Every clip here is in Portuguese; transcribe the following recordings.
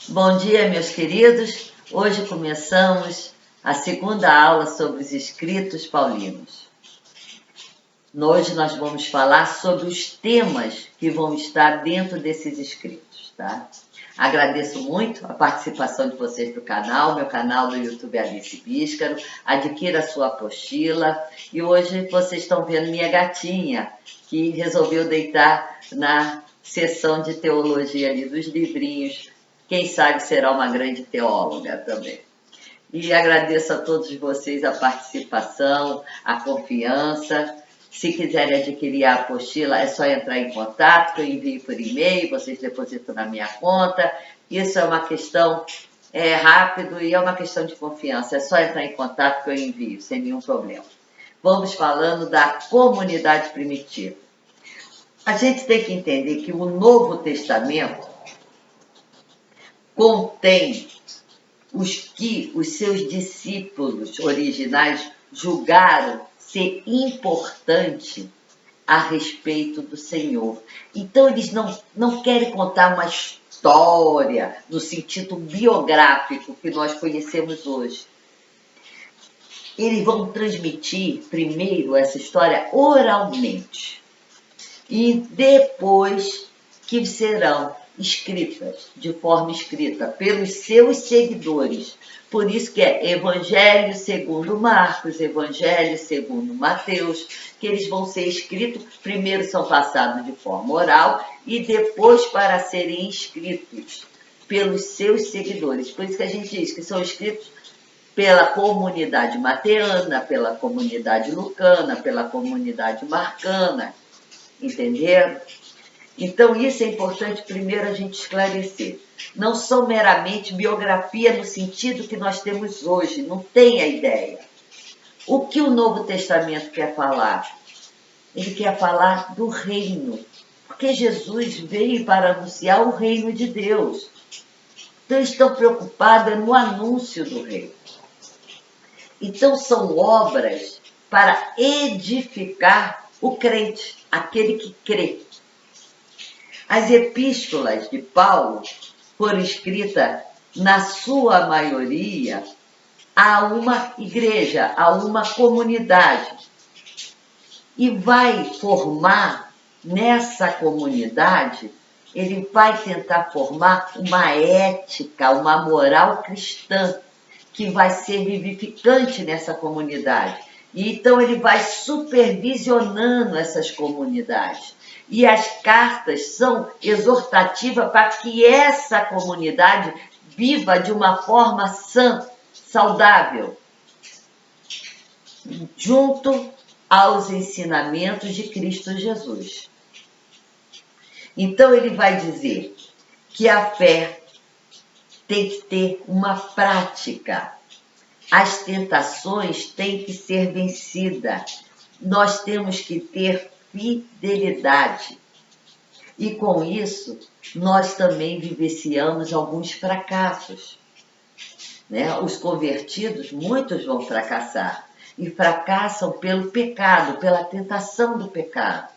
Bom dia, meus queridos. Hoje começamos a segunda aula sobre os escritos paulinos. Hoje nós vamos falar sobre os temas que vão estar dentro desses escritos, tá? Agradeço muito a participação de vocês no canal, meu canal do YouTube Alice Bíscaro. Adquira a sua apostila. E hoje vocês estão vendo minha gatinha, que resolveu deitar na seção de teologia ali dos livrinhos. Quem sabe será uma grande teóloga também. E agradeço a todos vocês a participação, a confiança. Se quiserem adquirir a apostila, é só entrar em contato, que eu envio por e-mail, vocês depositam na minha conta. Isso é uma questão rápido e é uma questão de confiança. É só entrar em contato que eu envio, sem nenhum problema. Vamos falando da comunidade primitiva. A gente tem que entender que o Novo Testamento contém os que os seus discípulos originais julgaram ser importante a respeito do Senhor. Então, eles não querem contar uma história no sentido biográfico que nós conhecemos hoje. Eles vão transmitir primeiro essa história oralmente e depois que serão escritas, de forma escrita, pelos seus seguidores. Por isso que é Evangelho segundo Marcos, Evangelho segundo Mateus, que eles vão ser escritos, primeiro são passados de forma oral e depois para serem escritos pelos seus seguidores. Por isso que a gente diz que são escritos pela comunidade mateana, pela comunidade lucana, pela comunidade marcana, entenderam? Então, isso é importante primeiro a gente esclarecer. Não são meramente biografia no sentido que nós temos hoje, não tem a ideia. O que o Novo Testamento quer falar? Ele quer falar do reino, porque Jesus veio para anunciar o reino de Deus. Então, eles estão preocupados no anúncio do reino. Então, são obras para edificar o crente, aquele que crê. As epístolas de Paulo foram escritas, na sua maioria, a uma igreja, a uma comunidade. E vai formar, nessa comunidade, ele vai tentar formar uma ética, uma moral cristã, que vai ser vivificante nessa comunidade. E então ele vai supervisionando essas comunidades. E as cartas são exortativas para que essa comunidade viva de uma forma sã, saudável, junto aos ensinamentos de Cristo Jesus. Então ele vai dizer que a fé tem que ter uma prática. As tentações têm que ser vencidas. Nós temos que ter fidelidade. E com isso, nós também vivenciamos alguns fracassos. Né? Os convertidos, muitos vão fracassar. E fracassam pelo pecado, pela tentação do pecado.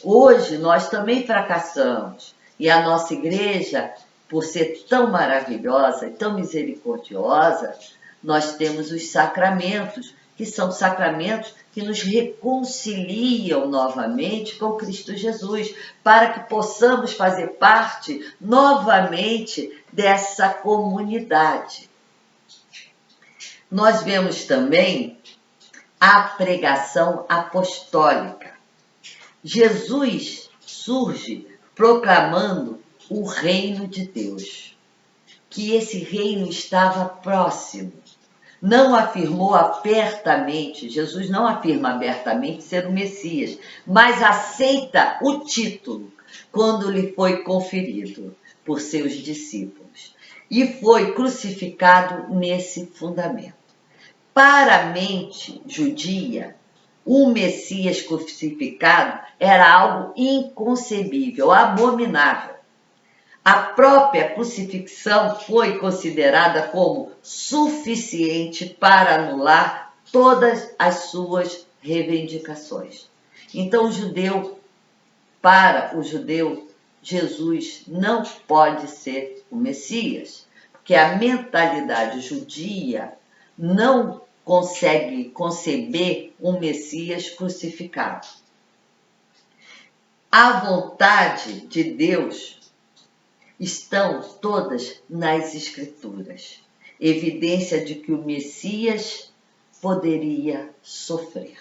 Hoje, nós também fracassamos. E a nossa igreja, por ser tão maravilhosa e tão misericordiosa, nós temos os sacramentos, que são sacramentos que nos reconciliam novamente com Cristo Jesus, para que possamos fazer parte novamente dessa comunidade. Nós vemos também a pregação apostólica. Jesus surge proclamando o reino de Deus, que esse reino estava próximo. Não afirmou abertamente, Jesus não afirma abertamente ser o Messias, mas aceita o título quando lhe foi conferido por seus discípulos. E foi crucificado nesse fundamento. Para a mente judia, o Messias crucificado era algo inconcebível, abominável. A própria crucifixão foi considerada como suficiente para anular todas as suas reivindicações. Então, para o judeu, Jesus não pode ser o Messias, porque a mentalidade judia não consegue conceber um Messias crucificado. A vontade de Deus estão todas nas Escrituras, evidência de que o Messias poderia sofrer.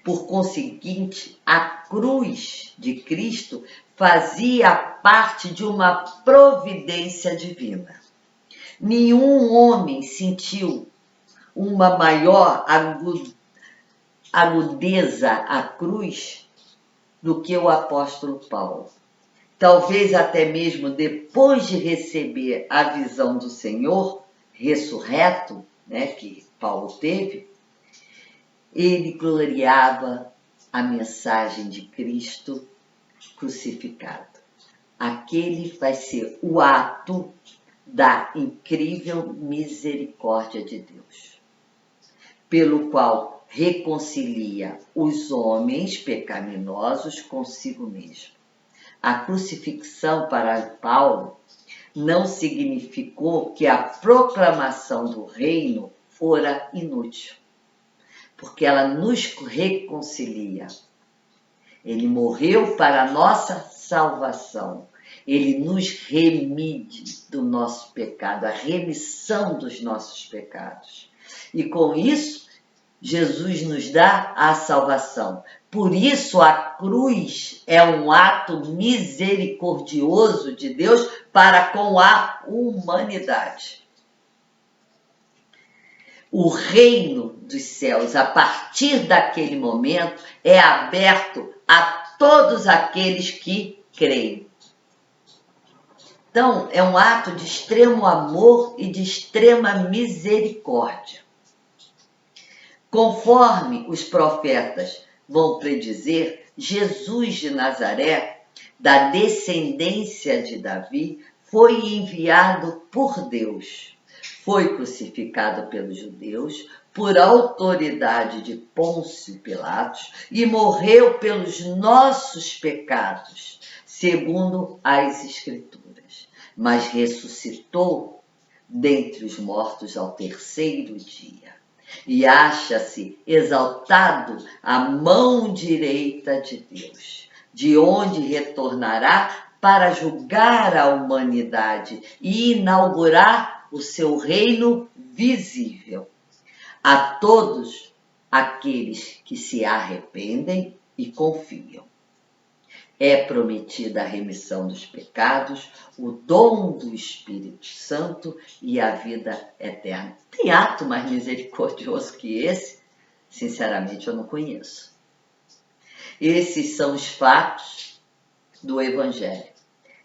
Por conseguinte, a cruz de Cristo fazia parte de uma providência divina. Nenhum homem sentiu uma maior agudeza à cruz do que o apóstolo Paulo. Talvez até mesmo depois de receber a visão do Senhor ressurreto, que Paulo teve, ele gloriava a mensagem de Cristo crucificado. Aquele vai ser o ato da incrível misericórdia de Deus, pelo qual reconcilia os homens pecaminosos consigo mesmo. A crucifixão para Paulo não significou que a proclamação do reino fora inútil, porque ela nos reconcilia. Ele morreu para a nossa salvação. Ele nos remide do nosso pecado, a remissão dos nossos pecados. E com isso, Jesus nos dá a salvação. Por isso, a cruz é um ato misericordioso de Deus para com a humanidade. O reino dos céus, a partir daquele momento, é aberto a todos aqueles que creem. Então, é um ato de extremo amor e de extrema misericórdia. Conforme os profetas vão predizer, Jesus de Nazaré, da descendência de Davi, foi enviado por Deus. Foi crucificado pelos judeus por autoridade de Pôncio Pilatos e morreu pelos nossos pecados, segundo as Escrituras. Mas ressuscitou dentre os mortos ao terceiro dia e acha-se exaltado à mão direita de Deus, de onde retornará para julgar a humanidade e inaugurar o seu reino visível. A todos aqueles que se arrependem e confiam. É prometida a remissão dos pecados, o dom do Espírito Santo e a vida eterna. Tem ato mais misericordioso que esse? Sinceramente, eu não conheço. Esses são os fatos do Evangelho.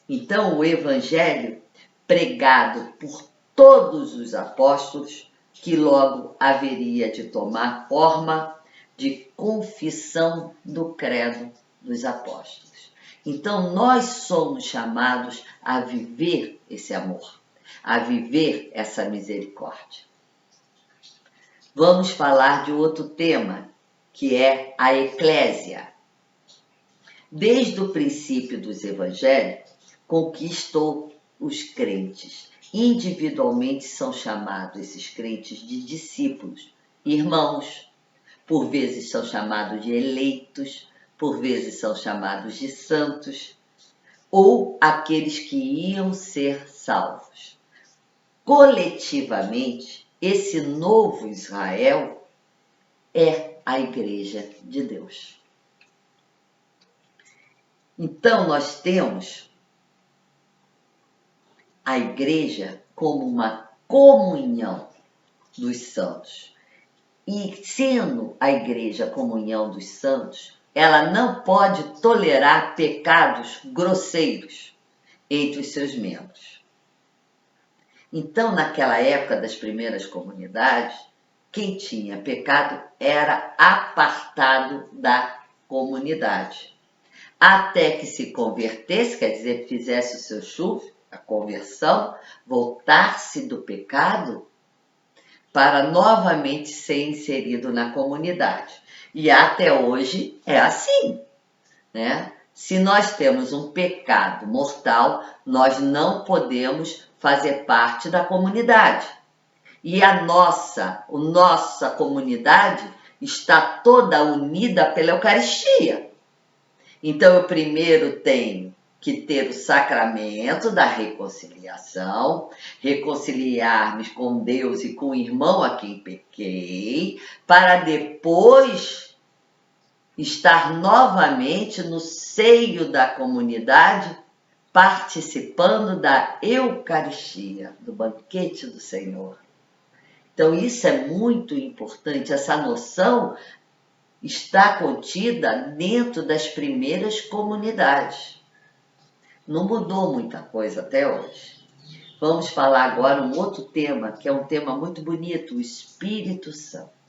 Então, o Evangelho pregado por todos os apóstolos, que logo haveria de tomar forma de confissão do credo dos apóstolos. Então, nós somos chamados a viver esse amor, a viver essa misericórdia. Vamos falar de outro tema, que é a eclésia. Desde o princípio dos evangelhos, conquistou os crentes. Individualmente são chamados esses crentes de discípulos, irmãos. Por vezes são chamados de eleitos, por vezes são chamados de santos, ou aqueles que iam ser salvos. Coletivamente, esse novo Israel é a Igreja de Deus. Então, nós temos a Igreja como uma comunhão dos santos. E sendo a Igreja a comunhão dos santos, ela não pode tolerar pecados grosseiros entre os seus membros. Então, naquela época das primeiras comunidades, quem tinha pecado era apartado da comunidade. Até que se convertesse, quer dizer, fizesse o seu chuve, a conversão, voltar-se do pecado para novamente ser inserido na comunidade. E até hoje é assim, né? Se nós temos um pecado mortal, nós não podemos fazer parte da comunidade. E a nossa comunidade está toda unida pela Eucaristia. Então, eu primeiro tenho que ter o sacramento da reconciliação, reconciliar-me com Deus e com o irmão a quem pequei, para depois estar novamente no seio da comunidade, participando da Eucaristia, do banquete do Senhor. Então, isso é muito importante, essa noção está contida dentro das primeiras comunidades. Não mudou muita coisa até hoje. Vamos falar agora um outro tema, que é um tema muito bonito, o Espírito Santo.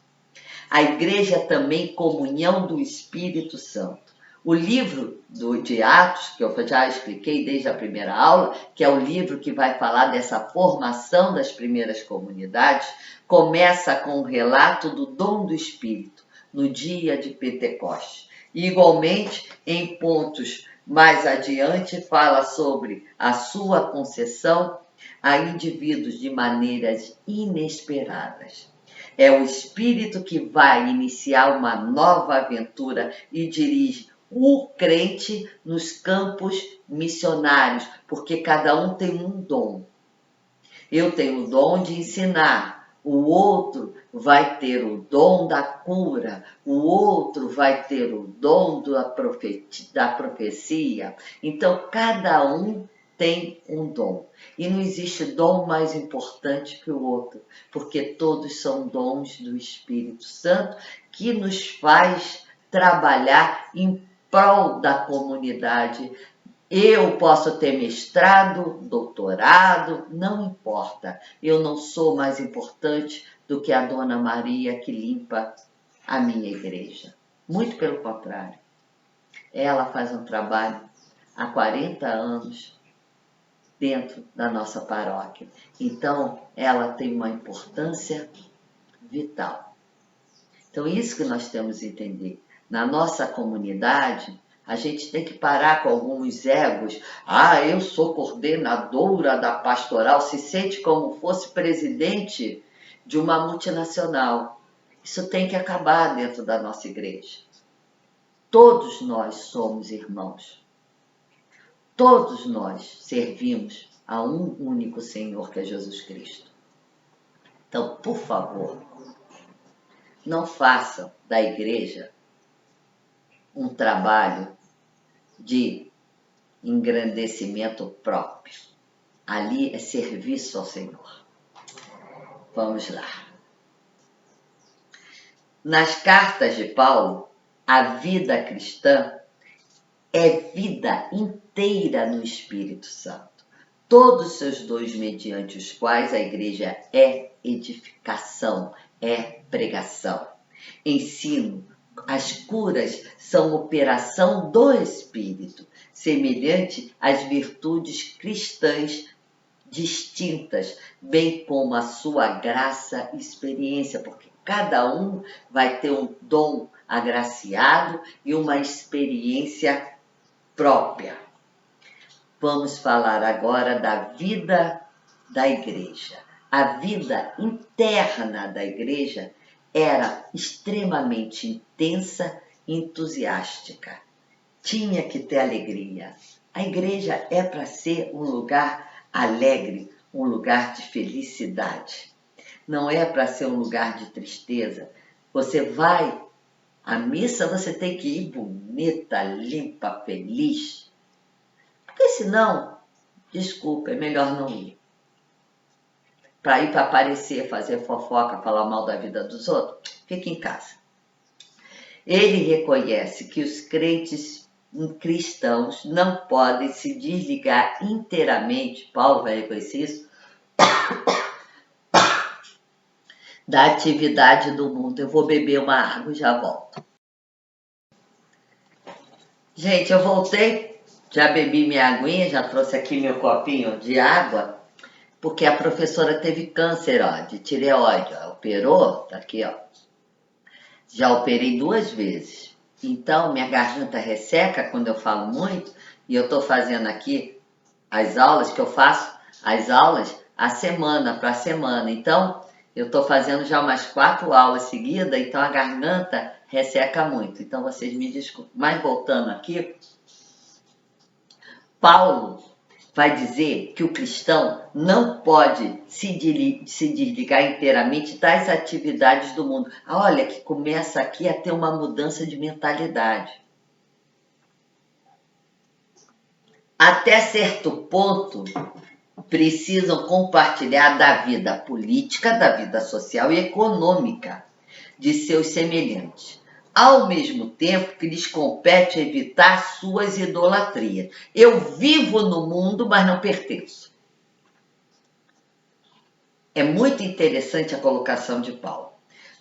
A igreja é também comunhão do Espírito Santo. O livro de Atos, que eu já expliquei desde a primeira aula, que é o livro que vai falar dessa formação das primeiras comunidades, começa com um relato do dom do Espírito no dia de Pentecostes. E, igualmente, em pontos mais adiante, fala sobre a sua concessão a indivíduos de maneiras inesperadas. É o Espírito que vai iniciar uma nova aventura e dirige o crente nos campos missionários, porque cada um tem um dom. Eu tenho o dom de ensinar, o outro vai ter o dom da cura, o outro vai ter o dom da profecia. Então, cada um tem um dom. E não existe dom mais importante que o outro, porque todos são dons do Espírito Santo que nos faz trabalhar em prol da comunidade. Eu posso ter mestrado, doutorado, não importa. Eu não sou mais importante do que a Dona Maria que limpa a minha igreja. Muito pelo contrário. Ela faz um trabalho há 40 anos dentro da nossa paróquia. Então, ela tem uma importância vital. Então, isso que nós temos que entender. Na nossa comunidade, a gente tem que parar com alguns egos. Ah, eu sou coordenadora da pastoral, se sente como fosse presidente de uma multinacional. Isso tem que acabar dentro da nossa igreja. Todos nós somos irmãos. Todos nós servimos a um único Senhor, que é Jesus Cristo. Então, por favor, não façam da igreja um trabalho de engrandecimento próprio. Ali é serviço ao Senhor. Vamos lá. Nas cartas de Paulo, a vida cristã é vida inteira no Espírito Santo. Todos seus dons mediante os quais a igreja é edificação, é pregação, ensino. As curas são operação do Espírito, semelhante às virtudes cristãs distintas, bem como a sua graça e experiência, porque cada um vai ter um dom agraciado e uma experiência própria. Vamos falar agora da vida da igreja. A vida interna da igreja era extremamente intensa e entusiástica. Tinha que ter alegria. A igreja é para ser um lugar alegre, um lugar de felicidade. Não é para ser um lugar de tristeza. Você vai à missa, você tem que ir bonita, limpa, feliz. Porque senão, desculpa, é melhor não ir. Para ir para aparecer, fazer fofoca, falar mal da vida dos outros, fique em casa. Ele reconhece que os crentes cristãos não podem se desligar inteiramente, Paulo vai reconhecer isso, da atividade do mundo. Eu vou beber uma água e já volto. Gente, eu voltei, já bebi minha aguinha, já trouxe aqui meu copinho de água, porque a professora teve câncer, ó, de tireoide, ó, operou, tá aqui, ó. Já operei 2 vezes. Então, minha garganta resseca quando eu falo muito, e eu estou fazendo aqui as aulas que eu faço, as aulas a semana para semana. Então, eu estou fazendo já umas 4 aulas seguidas, então a garganta resseca muito. Então, vocês me desculpem. Mas voltando aqui, Paulo vai dizer que o cristão não pode se desligar inteiramente das atividades do mundo. Olha que começa aqui a ter uma mudança de mentalidade. Até certo ponto, precisam compartilhar da vida política, da vida social e econômica de seus semelhantes, ao mesmo tempo que lhes compete evitar suas idolatrias. Eu vivo no mundo, mas não pertenço. É muito interessante a colocação de Paulo.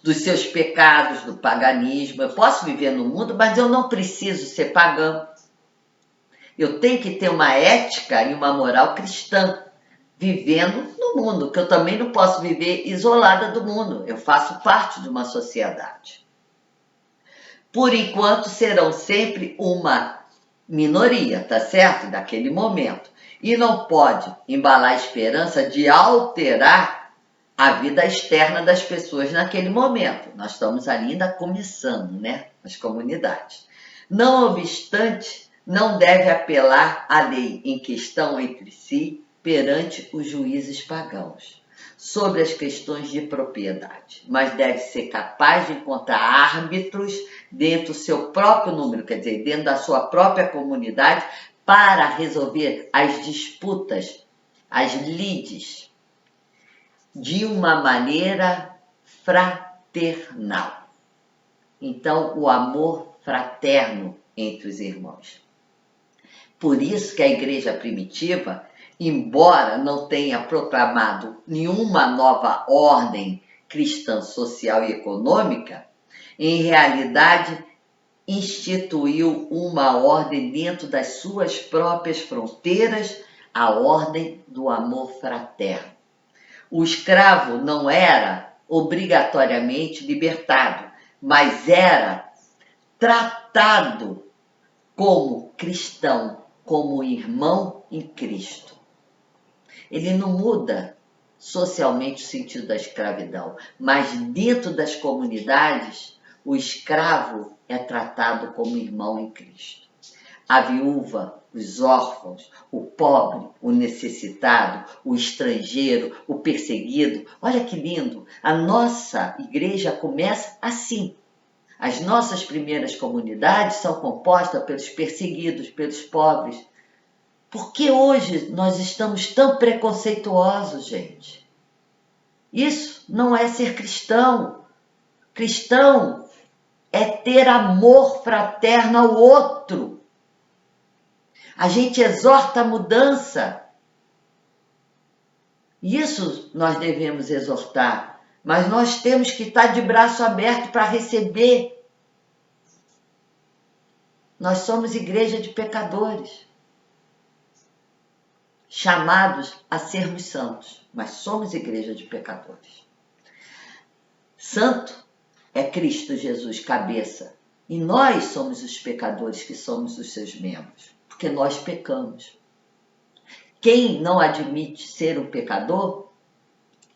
Dos seus pecados, do paganismo, eu posso viver no mundo, mas eu não preciso ser pagão. Eu tenho que ter uma ética e uma moral cristã, vivendo no mundo, que eu também não posso viver isolada do mundo. Eu faço parte de uma sociedade. Por enquanto, serão sempre uma minoria, tá certo? Daquele momento. E não pode embalar a esperança de alterar a vida externa das pessoas naquele momento. Nós estamos ainda começando, né? As comunidades. Não obstante, não deve apelar à lei em questão entre si perante os juízes pagãos sobre as questões de propriedade, mas deve ser capaz de encontrar árbitros dentro do seu próprio número, quer dizer, dentro da sua própria comunidade, para resolver as disputas, as lides, de uma maneira fraternal. Então, o amor fraterno entre os irmãos. Por isso que a igreja primitiva, embora não tenha proclamado nenhuma nova ordem cristã, social e econômica, em realidade instituiu uma ordem dentro das suas próprias fronteiras, a ordem do amor fraterno. O escravo não era obrigatoriamente libertado, mas era tratado como cristão, como irmão em Cristo. Ele não muda socialmente o sentido da escravidão, mas dentro das comunidades, o escravo é tratado como irmão em Cristo. A viúva, os órfãos, o pobre, o necessitado, o estrangeiro, o perseguido. Olha que lindo! A nossa igreja começa assim. As nossas primeiras comunidades são compostas pelos perseguidos, pelos pobres. Por que hoje nós estamos tão preconceituosos, gente? Isso não é ser cristão. Cristão é ter amor fraterno ao outro. A gente exorta a mudança. Isso nós devemos exortar. Mas nós temos que estar de braço aberto para receber. Nós somos igreja de pecadores, chamados a sermos santos, mas somos igreja de pecadores. Santo é Cristo Jesus, cabeça, e nós somos os pecadores que somos os seus membros, porque nós pecamos. Quem não admite ser um pecador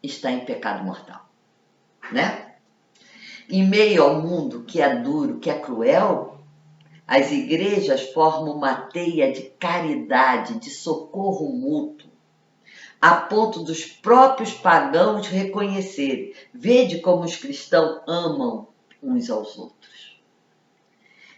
está em pecado mortal, né? Em meio ao mundo que é duro, que é cruel, as igrejas formam uma teia de caridade, de socorro mútuo, a ponto dos próprios pagãos reconhecerem. Vede como os cristãos amam uns aos outros.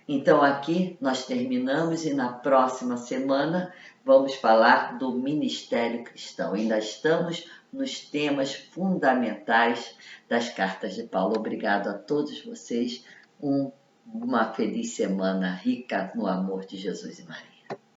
Então aqui nós terminamos e na próxima semana vamos falar do ministério cristão. Ainda estamos nos temas fundamentais das cartas de Paulo. Obrigado a todos vocês. Uma feliz semana rica no amor de Jesus e Maria.